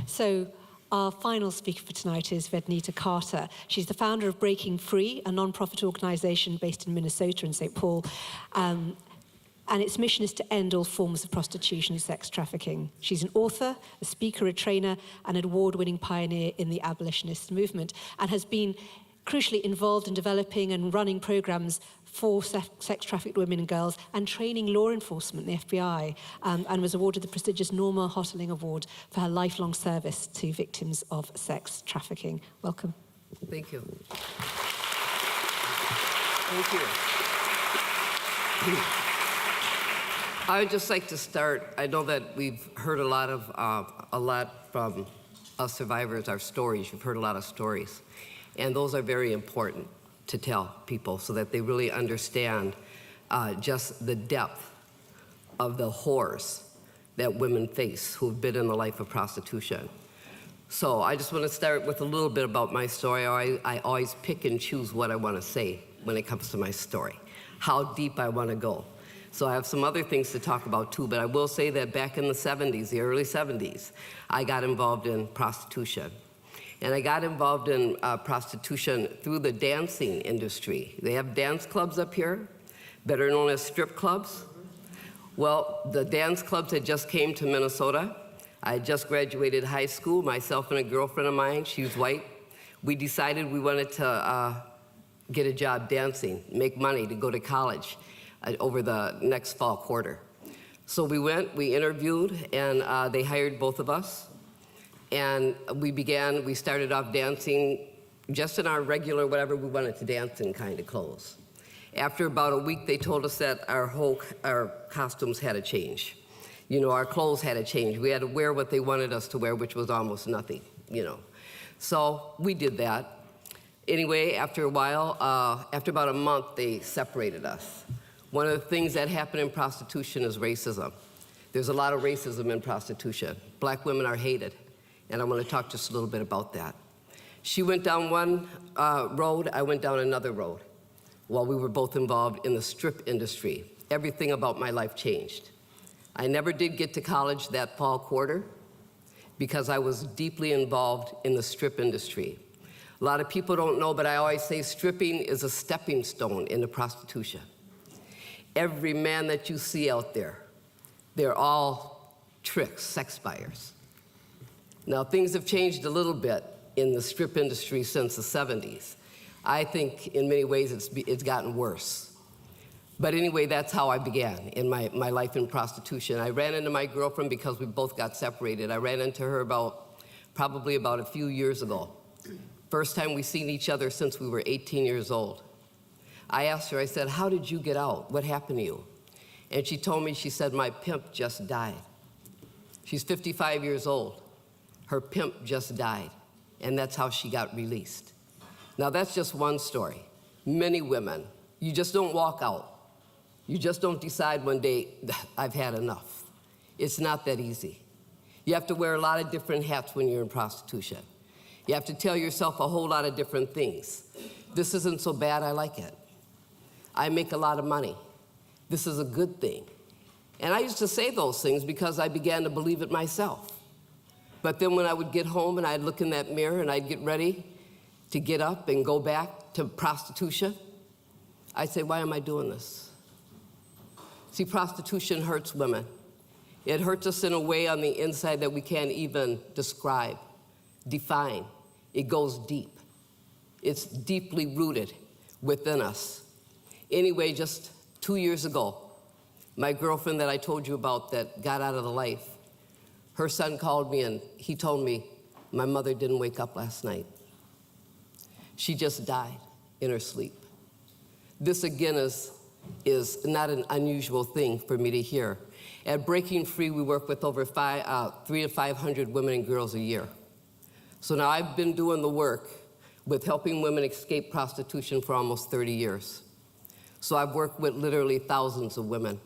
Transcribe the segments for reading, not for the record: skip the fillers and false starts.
So our final speaker for tonight is Vednita Carter. She's the founder of Breaking Free, a non-profit organization based in Minnesota and St. Paul. And its mission is to end all forms of prostitution and sex trafficking. She's an author, a speaker, a trainer, and an award-winning pioneer in the abolitionist movement, and has been crucially involved in developing and running programs for sex-trafficked women and girls and training law enforcement, the FBI, and was awarded the prestigious Norma Hoteling Award for her lifelong service to victims of sex trafficking. Welcome. Thank you. Thank you. I would just like to start. I know that we've heard a lot from us survivors, our stories. You've heard a lot of stories. And those are very important to tell people so that they really understand just the depth of the horrors that women face who've been in the life of prostitution. So I just want to start with a little bit about my story. I always pick and choose what I want to say when it comes to my story, how deep I want to go. So I have some other things to talk about too, but I will say that back in the 70s, the early 70s, I got involved in prostitution. And I got involved in prostitution through the dancing industry. They have dance clubs up here, better known as strip clubs. Well, the dance clubs had just came to Minnesota. I had just graduated high school, myself and a girlfriend of mine, she was white. We decided we wanted to get a job dancing, make money to go to college over the next fall quarter. So we went, we interviewed, and they hired both of us. And we started off dancing just in our regular, whatever we wanted to dance in kind of clothes. After about a week, they told us that our costumes had to change. You know, our clothes had to change. We had to wear what they wanted us to wear, which was almost nothing, you know. So we did that. Anyway, after a while, after about a month, they separated us. One of the things that happen in prostitution is racism. There's a lot of racism in prostitution. Black women are hated. And I want to talk just a little bit about that. She went down one road, I went down another road. While we were both involved in the strip industry, everything about my life changed. I never did get to college that fall quarter because I was deeply involved in the strip industry. A lot of people don't know, but I always say stripping is a stepping stone into prostitution. Every man that you see out there, they're all tricks, sex buyers. Now, things have changed a little bit in the strip industry since the 70s. I think in many ways it's gotten worse. But anyway, that's how I began in my life in prostitution. I ran into my girlfriend because we both got separated. I ran into her probably about a few years ago. First time we seen each other since we were 18 years old. I asked her, I said, how did you get out? What happened to you? And she told me, she said, my pimp just died. She's 55 years old. Her pimp just died, and that's how she got released. Now, that's just one story. Many women, you just don't walk out. You just don't decide one day, I've had enough. It's not that easy. You have to wear a lot of different hats when you're in prostitution. You have to tell yourself a whole lot of different things. This isn't so bad, I like it. I make a lot of money. This is a good thing. And I used to say those things because I began to believe it myself. But then when I would get home and I'd look in that mirror and I'd get ready to get up and go back to prostitution, I'd say, why am I doing this? See, prostitution hurts women. It hurts us in a way on the inside that we can't even describe, define. It goes deep. It's deeply rooted within us. Anyway, just 2 years ago, my girlfriend that I told you about that got out of the life, her son called me and he told me, my mother didn't wake up last night. She just died in her sleep. This again is not an unusual thing for me to hear. At Breaking Free, we work with over 300 to 500 women and girls a year. So now I've been doing the work with helping women escape prostitution for almost 30 years. So I've worked with literally thousands of women.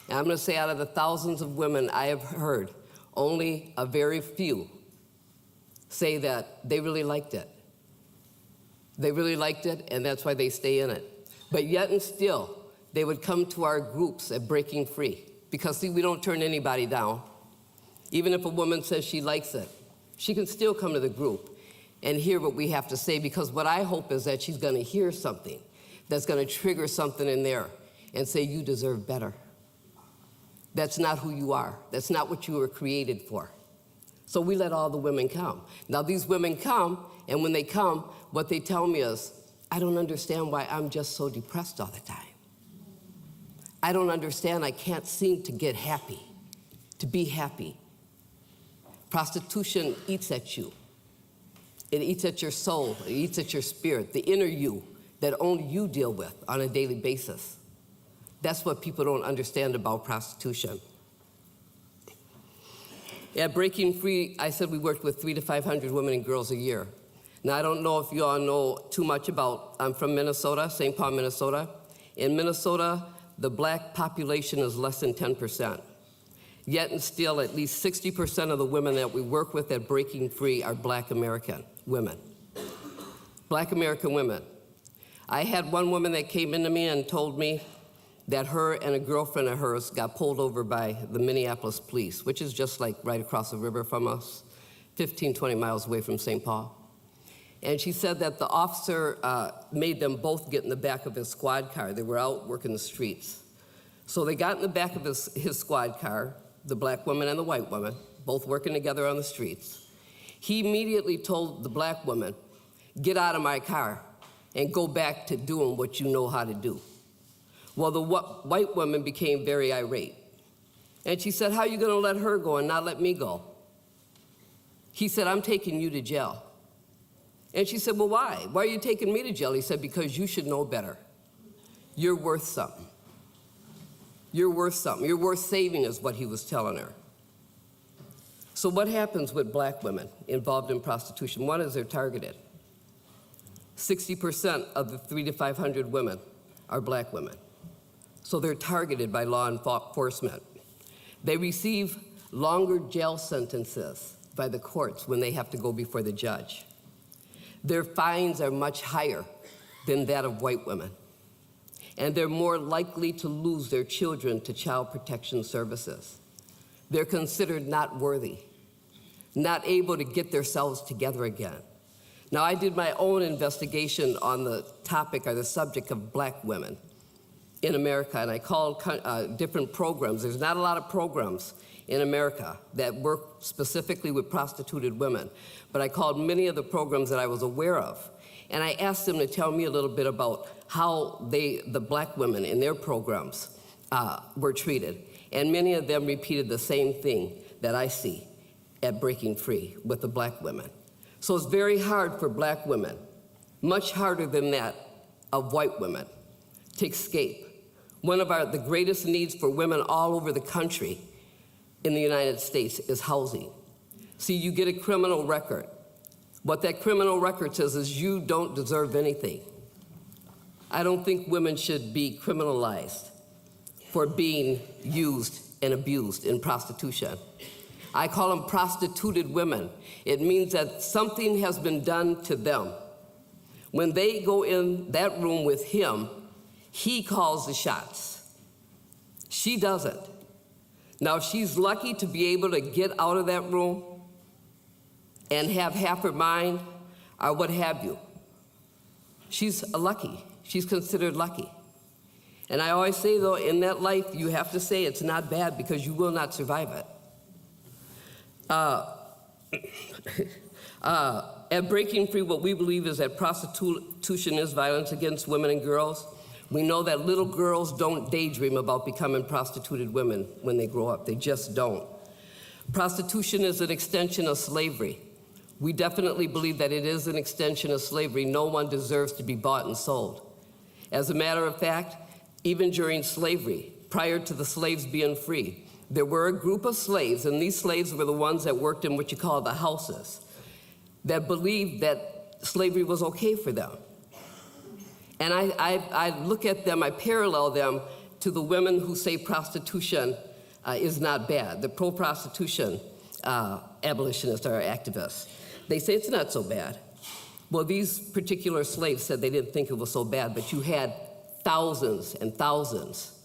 And I'm gonna say out of the thousands of women I have heard, only a very few say that they really liked it. They really liked it, and that's why they stay in it. But yet and still, they would come to our groups at Breaking Free. Because see, we don't turn anybody down. Even if a woman says she likes it, she can still come to the group and hear what we have to say, because what I hope is that she's gonna hear something that's gonna trigger something in there and say, you deserve better. That's not who you are. That's not what you were created for. So we let all the women come. Now these women come, and when they come, what they tell me is, I don't understand why I'm just so depressed all the time. I don't understand, I can't seem to get happy, to be happy. Prostitution eats at you. It eats at your soul, it eats at your spirit, the inner you that only you deal with on a daily basis. That's what people don't understand about prostitution. At Breaking Free, I said we worked with 300 to 500 women and girls a year. Now, I don't know if you all know too much about, I'm from Minnesota, St. Paul, Minnesota. In Minnesota, the black population is less than 10%. Yet and still, at least 60% of the women that we work with at Breaking Free are Black American women. Black American women. I had one woman that came into me and told me that her and a girlfriend of hers got pulled over by the Minneapolis police, which is just like right across the river from us, 15, 20 miles away from St. Paul. And she said that the officer made them both get in the back of his squad car. They were out working the streets. So they got in the back of his squad car, the black woman and the white woman, both working together on the streets. He immediately told the black woman, get out of my car and go back to doing what you know how to do. Well, the white woman became very irate. And she said, how are you gonna let her go and not let me go? He said, I'm taking you to jail. And she said, well, why? Why are you taking me to jail? He said, because you should know better. You're worth something. You're worth something. You're worth saving is what he was telling her. So what happens with black women involved in prostitution? One is they're targeted. 60% of the 300 to 500 women are black women. So they're targeted by law enforcement. They receive longer jail sentences by the courts when they have to go before the judge. Their fines are much higher than that of white women. And they're more likely to lose their children to child protection services. They're considered not worthy, not able to get themselves together again. Now, I did my own investigation on the topic or the subject of black women in America, and I called different programs. There's not a lot of programs in America that work specifically with prostituted women, but I called many of the programs that I was aware of, and I asked them to tell me a little bit about how the black women in their programs were treated. And many of them repeated the same thing that I see at Breaking Free with the black women. So it's very hard for black women, much harder than that of white women, to escape. One of the greatest needs for women all over the country in the United States is housing. See, you get a criminal record. What that criminal record says is you don't deserve anything. I don't think women should be criminalized for being used and abused in prostitution. I call them prostituted women. It means that something has been done to them. When they go in that room with him, he calls the shots. She doesn't. Now, if she's lucky to be able to get out of that room and have half her mind or what have you, she's lucky. She's considered lucky. And I always say, though, in that life, you have to say it's not bad because you will not survive it. At Breaking Free, what we believe is that prostitution is violence against women and girls. We know that little girls don't daydream about becoming prostituted women when they grow up. They just don't. Prostitution is an extension of slavery. We definitely believe that it is an extension of slavery. No one deserves to be bought and sold. As a matter of fact, even during slavery, prior to the slaves being free, there were a group of slaves, and these slaves were the ones that worked in what you call the houses, that believed that slavery was okay for them. And I look at them, I parallel them to the women who say prostitution is not bad, the pro-prostitution abolitionists or activists. They say it's not so bad. Well, these particular slaves said they didn't think it was so bad, but you had thousands and thousands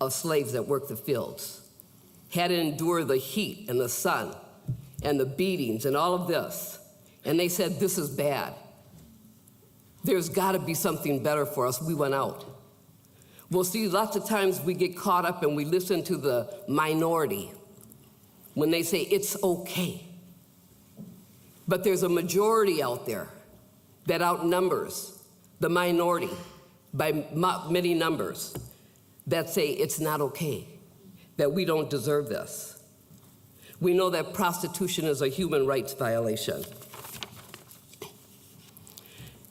of slaves that worked the fields. had to endure the heat and the sun and the beatings and all of this. And they said, this is bad. There's got to be something better for us. We went out. Well, see, lots of times we get caught up and we listen to the minority when they say it's okay. But there's a majority out there that outnumbers the minority by many numbers that say it's not okay, that we don't deserve this. We know that prostitution is a human rights violation.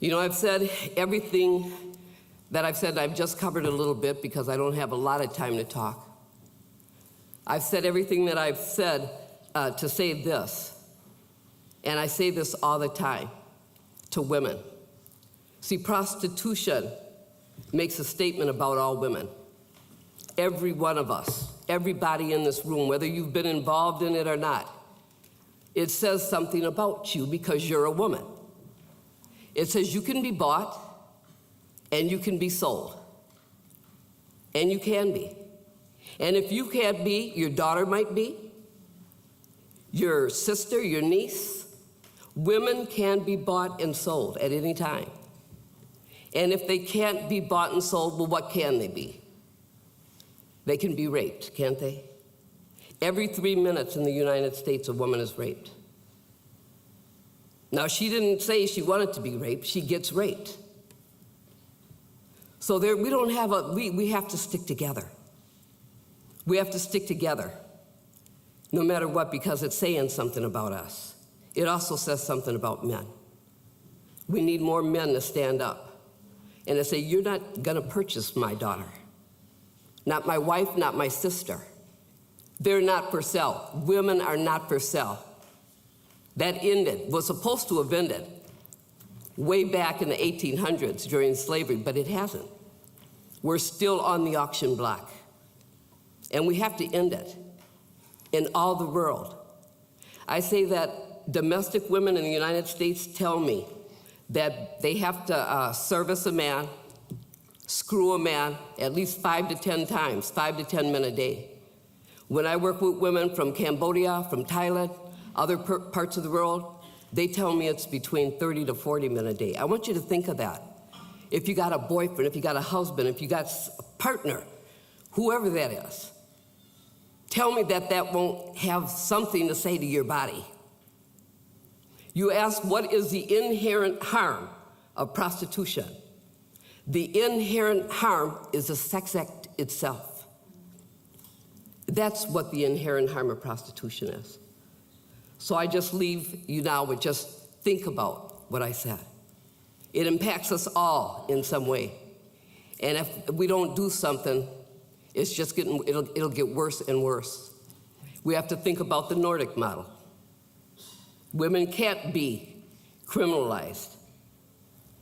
You know, I've said everything that I've said. I've just covered a little bit because I don't have a lot of time to talk. I've said everything that I've said to say this, and I say this all the time to women. See, prostitution makes a statement about all women. Every one of us, everybody in this room, whether you've been involved in it or not, it says something about you because you're a woman. It says you can be bought and you can be sold. And you can be. And if you can't be, your daughter might be, your sister, your niece. Women can be bought and sold at any time. And if they can't be bought and sold, well, what can they be? They can be raped, can't they? Every 3 minutes in the United States, a woman is raped. Now, she didn't say she wanted to be raped. She gets raped. So there, we don't have we have to stick together. We have to stick together, no matter what, because it's saying something about us. It also says something about men. We need more men to stand up and to say, you're not gonna purchase my daughter. Not my wife, not my sister. They're not for sale. Women are not for sale. That ended, was supposed to have ended way back in the 1800s during slavery, but it hasn't. We're still on the auction block. And we have to end it in all the world. I say that domestic women in the United States tell me that they have to service a man, screw a man at least 5 to 10 times, 5 to 10 men a day. When I work with women from Cambodia, from Thailand, other parts of the world, they tell me it's between 30 to 40 men a day. I want you to think of that. If you got a boyfriend, if you got a husband, if you got a partner, whoever that is, tell me that that won't have something to say to your body. You ask, what is the inherent harm of prostitution? The inherent harm is the sex act itself. That's what the inherent harm of prostitution is. So I just leave you now with just think about what I said. It impacts us all in some way. And if we don't do something, it's just it'll get worse and worse. We have to think about the Nordic model. Women can't be criminalized.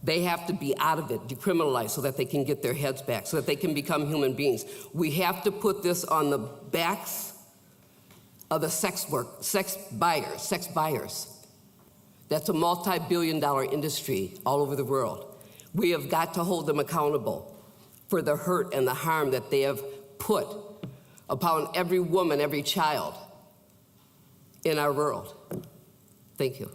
They have to be out of it, decriminalized, so that they can get their heads back, so that they can become human beings. We have to put this on the backs of the sex buyers. That's a multi-billion-dollar industry all over the world. We have got to hold them accountable for the hurt and the harm that they have put upon every woman, every child in our world. Thank you.